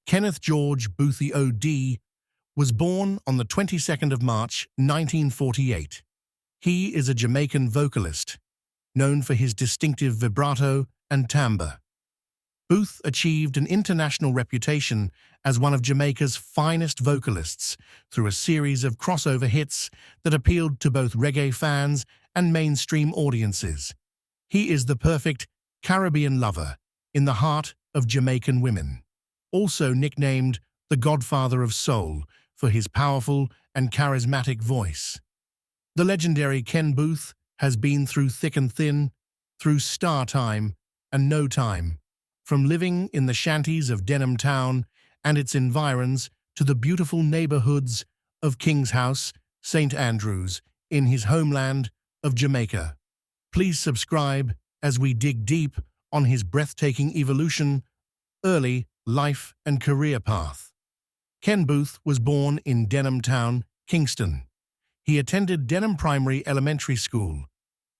Kenneth George Boothe OD was born on the 22nd of March 1948. He is a Jamaican vocalist, known for his distinctive vibrato and timbre. Boothe achieved an international reputation as one of Jamaica's finest vocalists through a series of crossover hits that appealed to both reggae fans and mainstream audiences. He is the perfect Caribbean lover in the heart of Jamaican women. Also nicknamed the Godfather of Soul for his powerful and charismatic voice. The legendary Ken Boothe has been through thick and thin, through star time and no time, from living in the shanties of Denham Town and its environs to the beautiful neighborhoods of King's House, St. Andrews, in his homeland of Jamaica. Please subscribe as we dig deep on his breathtaking evolution, early life and career path. Ken Boothe was born in Denham Town, Kingston. He attended Denham Primary Elementary School,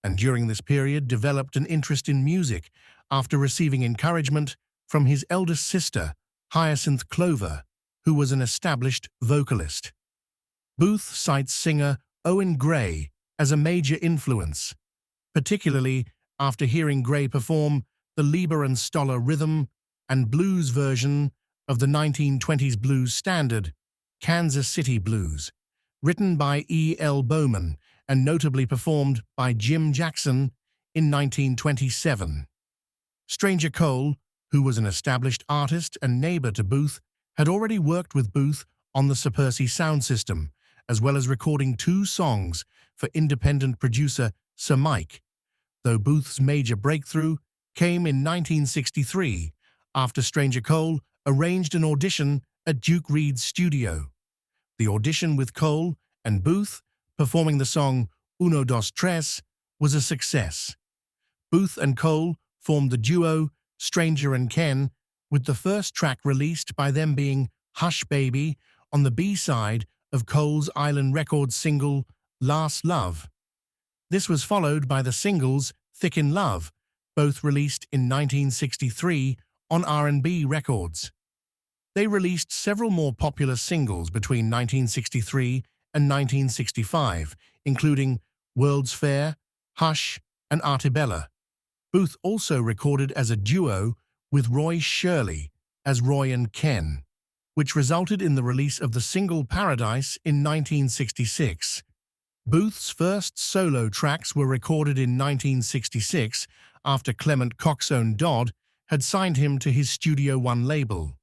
and during this period developed an interest in music after receiving encouragement from his eldest sister, Hyacinth Clover, who was an established vocalist. Boothe cites singer Owen Gray as a major influence, particularly after hearing Gray perform the Lieber and Stoller rhythm and blues version of the 1920s blues standard, Kansas City Blues, written by E.L. Bowman and notably performed by Jim Jackson in 1927. Stranger Cole, who was an established artist and neighbor to Boothe, had already worked with Boothe on the Sir Percy sound system, as well as recording 2 songs for independent producer Sir Mike, though Booth's major breakthrough came in 1963 after Stranger Cole arranged an audition at Duke Reid's studio. The audition with Cole and Boothe performing the song Uno Dos Tres was a success. Boothe and Cole formed the duo Stranger and Ken, with the first track released by them being Hush Baby on the B-side of Cole's Island Records single Last Love. This was followed by the singles Thick in Love, both released in 1963 on R&B Records. They released several more popular singles between 1963 and 1965, including World's Fair, Hush, and Artibella. Boothe also recorded as a duo with Roy Shirley as Roy and Ken, which resulted in the release of the single Paradise in 1966. Booth's first solo tracks were recorded in 1966 after Clement Coxsone Dodd had signed him to his Studio One label.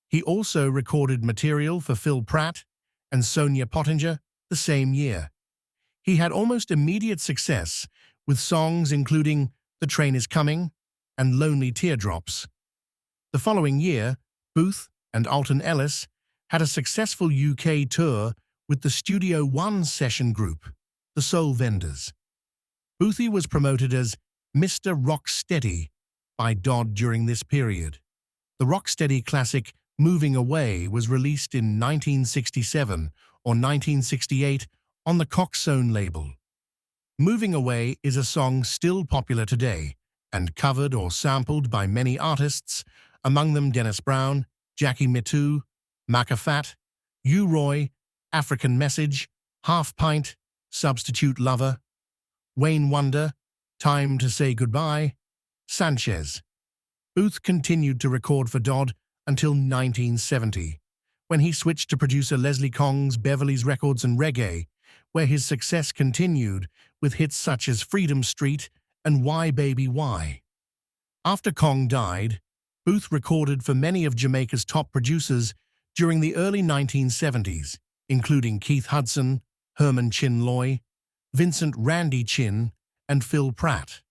He also recorded material for Phil Pratt and Sonia Pottinger the same year. He had almost immediate success with songs including The Train Is Coming and Lonely Teardrops. The following year, Boothe and Alton Ellis had a successful UK tour with the Studio One session group, the Soul Vendors. Boothe was promoted as Mr. Rocksteady by Dodd during this period. The Rocksteady classic Moving Away was released in 1967 or 1968 on the Coxsone label. Moving Away is a song still popular today and covered or sampled by many artists, among them Dennis Brown, Jackie Mittoo, Macca Fat, U-Roy, African Message, Half Pint, Substitute Lover, Wayne Wonder, Time to Say Goodbye, Sanchez. Boothe continued to record for Dodd until 1970, when he switched to producer Leslie Kong's Beverly's Records and Reggae, where his success continued with hits such as Freedom Street and Why Baby Why. After Kong died, Boothe recorded for many of Jamaica's top producers during the early 1970s, including Keith Hudson, Herman Chin Loy, Vincent Randy Chin, and Phil Pratt.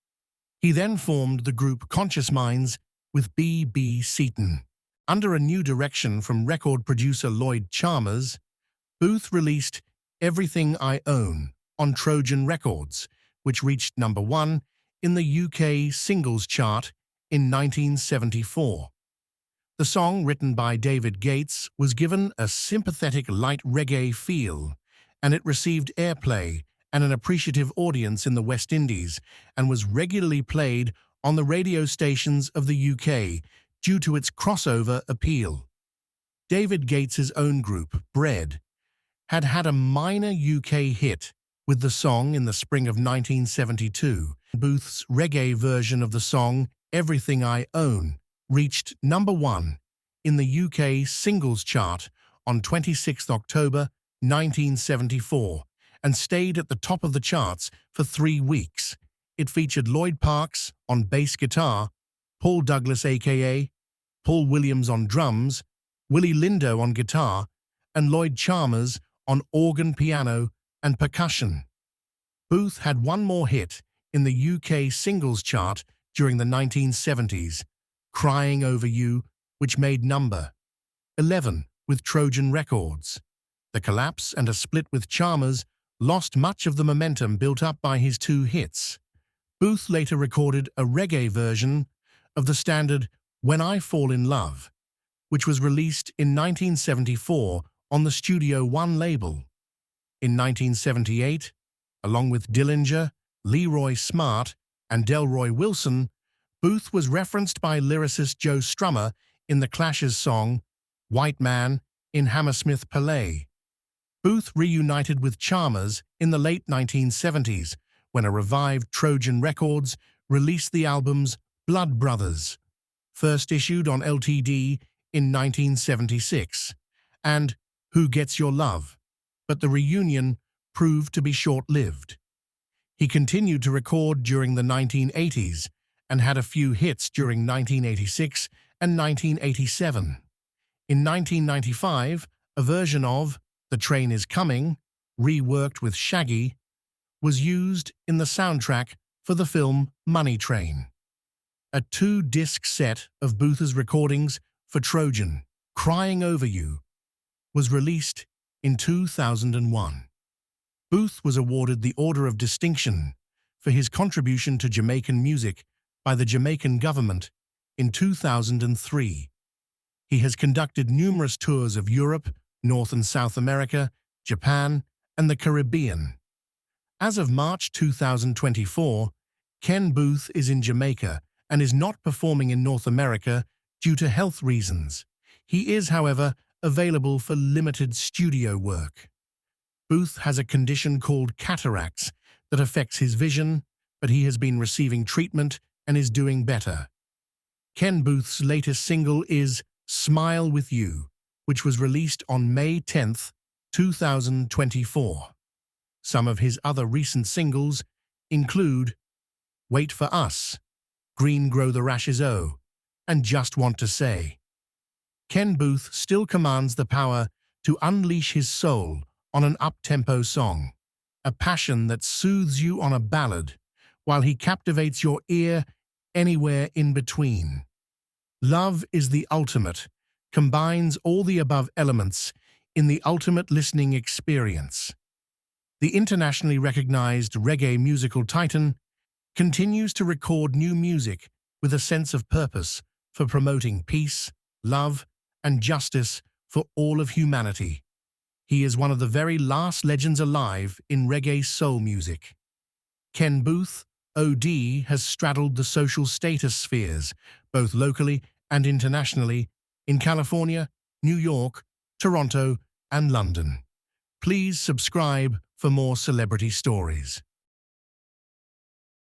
He then formed the group Conscious Minds with B.B. Seaton. Under a new direction from record producer Lloyd Chalmers, Boothe released Everything I Own on Trojan Records, which reached #1 in the UK singles chart in 1974. The song, written by David Gates, was given a sympathetic light reggae feel, and it received airplay and an appreciative audience in the West Indies and was regularly played on the radio stations of the UK due to its crossover appeal. David Gates's own group, Bread, had a minor UK hit with the song in the spring of 1972. Boothe's reggae version of the song, Everything I Own, reached #1 in the UK singles chart on 26 October 1974 and stayed at the top of the charts for 3 weeks. It featured Lloyd Parks on bass guitar, Paul Douglas aka Paul Williams on drums, Willie Lindo on guitar, and Lloyd Chalmers on organ, piano, and percussion. Boothe had one more hit in the UK singles chart during the 1970s, Crying Over You, which made number 11 with Trojan Records. The collapse and a split with Chalmers lost much of the momentum built up by his 2 hits. Boothe later recorded a reggae version of the standard When I Fall in Love, which was released in 1974 on the Studio One label. In 1978, along with Dillinger, Leroy Smart, and Delroy Wilson, Boothe was referenced by lyricist Joe Strummer in The Clash's song White Man in Hammersmith Palais. Boothe reunited with Chalmers in the late 1970s when a revived Trojan Records released the albums Blood Brothers, first issued on LTD in 1976, and Who Gets Your Love, but the reunion proved to be short-lived. He continued to record during the 1980s and had a few hits during 1986 and 1987. In 1995, a version of The Train Is Coming, reworked with Shaggy, was used in the soundtrack for the film Money Train. A 2-disc set of Boothe's recordings for Trojan, Crying Over You, was released in 2001. Boothe was awarded the Order of Distinction for his contribution to Jamaican music by the Jamaican government in 2003. He has conducted numerous tours of Europe, North and South America, Japan, and the Caribbean. As of March 2024, Ken Boothe is in Jamaica and is not performing in North America due to health reasons. He is, however, available for limited studio work. Boothe has a condition called cataracts that affects his vision, but he has been receiving treatment and is doing better. Ken Boothe's latest single is Smile With You, which was released on May 10, 2024. Some of his other recent singles include Wait For Us, Green Grow the Rashes O, and Just Want to Say. Ken Boothe still commands the power to unleash his soul on an up-tempo song, a passion that soothes you on a ballad, while he captivates your ear anywhere in between. Love is the ultimate, combines all the above elements in the ultimate listening experience. The internationally recognized reggae musical titan continues to record new music with a sense of purpose for promoting peace, love, and justice for all of humanity. He is one of the very last legends alive in reggae soul music. Ken Boothe OD has straddled the social status spheres, both locally and internationally, in California, New York, Toronto, and London. Please subscribe for more celebrity stories.